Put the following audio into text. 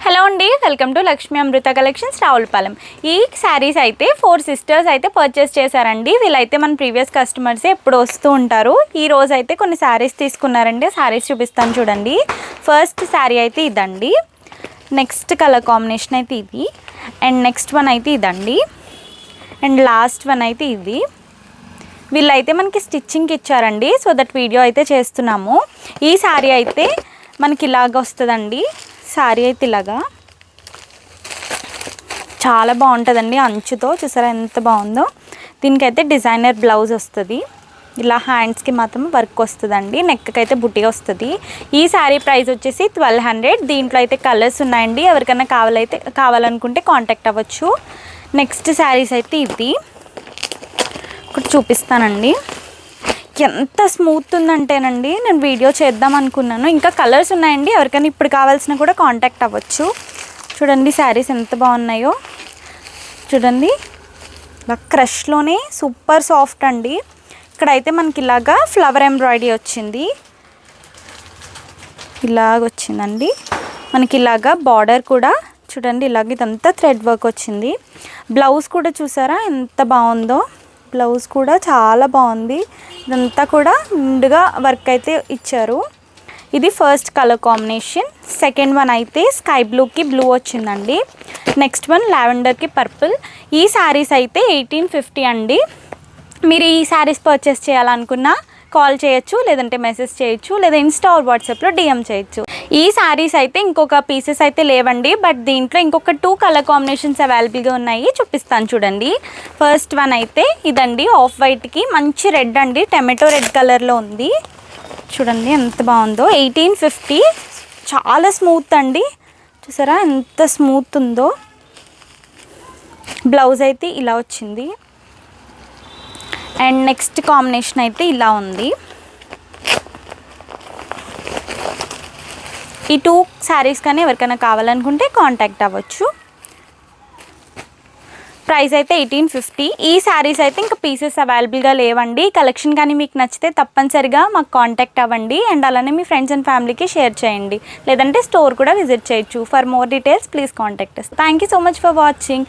Hello అండి, welcome to Lakshmi Amrutha collections Ravulapalem. ఈ శారీస్ అయితే 4 సిస్టర్స్ అయితే పర్చేస్ చేశారండి. వీళ్ళైతే మన ప్రీవియస్ కస్టమర్సే ఎప్పుడు వస్తూ ఉంటారు. ఈ రోజు అయితే కొన్ని శారీస్ తీసుకున్నారండి. శారీస్ చూపిస్తాను చూడండి. ఫస్ట్ శారీ అయితే ఇదండి. నెక్స్ట్ కలర్ కాంబినేషన్ అయితే ఇది. అండ్ నెక్స్ట్ వన్ అయితే ఇదండి. అండ్ లాస్ట్ వన్ అయితే ఇది. వీళ్ళైతే మనకి స్టిచ్చింగ్కి ఇచ్చారండి. సో దట్ వీడియో అయితే చేస్తున్నాము. ఈ శారీ అయితే మనకి ఇలాగ వస్తుందండి. శారీ అయితే ఇలాగా చాలా బాగుంటుందండి. అంచుతో చూసారా ఎంత బాగుందో. దీనికైతే డిజైనర్ బ్లౌజ్ వస్తుంది. ఇలా హ్యాండ్స్కి మాత్రం వర్క్ వస్తుందండి. నెక్కి అయితే బుట్టిగా వస్తుంది. ఈ శారీ ప్రైస్ వచ్చేసి 1200. దీంట్లో అయితే కలర్స్ ఉన్నాయండి. ఎవరికైనా కావాలనుకుంటే కాంటాక్ట్ అవ్వచ్చు. నెక్స్ట్ శారీస్ అయితే ఇది ఒకటి చూపిస్తానండి. ఎంత స్మూత్ ఉందంటేనండి నేను వీడియో చేద్దాం అనుకున్నాను. ఇంకా కలర్స్ ఉన్నాయండి. ఎవరికైనా ఇప్పుడు కావాల్సిన కూడా కాంటాక్ట్ అవ్వచ్చు. చూడండి శారీస్ ఎంత బాగున్నాయో చూడండి. ఇలా క్రష్లోనే సూపర్ సాఫ్ట్ అండి. ఇక్కడైతే మనకి ఇలాగా ఫ్లవర్ ఎంబ్రాయిడరీ వచ్చింది. ఇలాగ వచ్చిందండి. మనకి ఇలాగా బార్డర్ కూడా చూడండి. ఇలాగ ఇదంతా థ్రెడ్ వర్క్ వచ్చింది. బ్లౌజ్ కూడా చూసారా ఎంత బాగుందో. బ్లౌజ్ కూడా చాలా బాగుంది. ఇదంతా కూడా నిండుగా వర్క్ అయితే ఇచ్చారు. ఇది first colour combination. Second one అయితే స్కై బ్లూకి బ్లూ వచ్చిందండి. నెక్స్ట్ వన్ లావెండర్కి పర్పుల్. ఈ శారీస్ అయితే 1850 అండి. మీరు ఈ శారీస్ పర్చేస్ చేయాలనుకున్నా కాల్ చేయొచ్చు, లేదంటే మెసేజ్ చేయొచ్చు, లేదా ఇన్స్టా ఆర్ వాట్సాప్లో డిఎం చేయొచ్చు. ఈ శారీస్ అయితే ఇంకొక పీసెస్ అయితే లేవండి. బట్ దీంట్లో ఇంకొక 2 కలర్ కాంబినేషన్స్ అవైలబుల్గా ఉన్నాయి. చూపిస్తాను చూడండి. ఫస్ట్ వన్ అయితే ఇదండి. ఆఫ్ వైట్కి మంచి రెడ్ అండి. టమాటో రెడ్ కలర్లో ఉంది. చూడండి ఎంత బాగుందో. 1850. చాలా స్మూత్ అండి. చూసారా ఎంత స్మూత్ ఉందో. బ్లౌజ్ అయితే ఇలా వచ్చింది. అండ్ నెక్స్ట్ కాంబినేషన్ అయితే ఇలా ఉంది. ఈ 2 శారీస్ కానీ ఎవరికైనా కావాలనుకుంటే కాంటాక్ట్ అవ్వచ్చు. ప్రైస్ అయితే 1850. ఈ శారీస్ అయితే ఇంకా పీసెస్ అవైలబుల్గా లేవండి. కలెక్షన్ కానీ మీకు నచ్చితే తప్పనిసరిగా మాకు కాంటాక్ట్ అవ్వండి. అండ్ అలానే మీ ఫ్రెండ్స్ అండ్ ఫ్యామిలీకి షేర్ చేయండి. లేదంటే స్టోర్ కూడా విజిట్ చేయొచ్చు. For more details please contact us. Thank you so much for watching.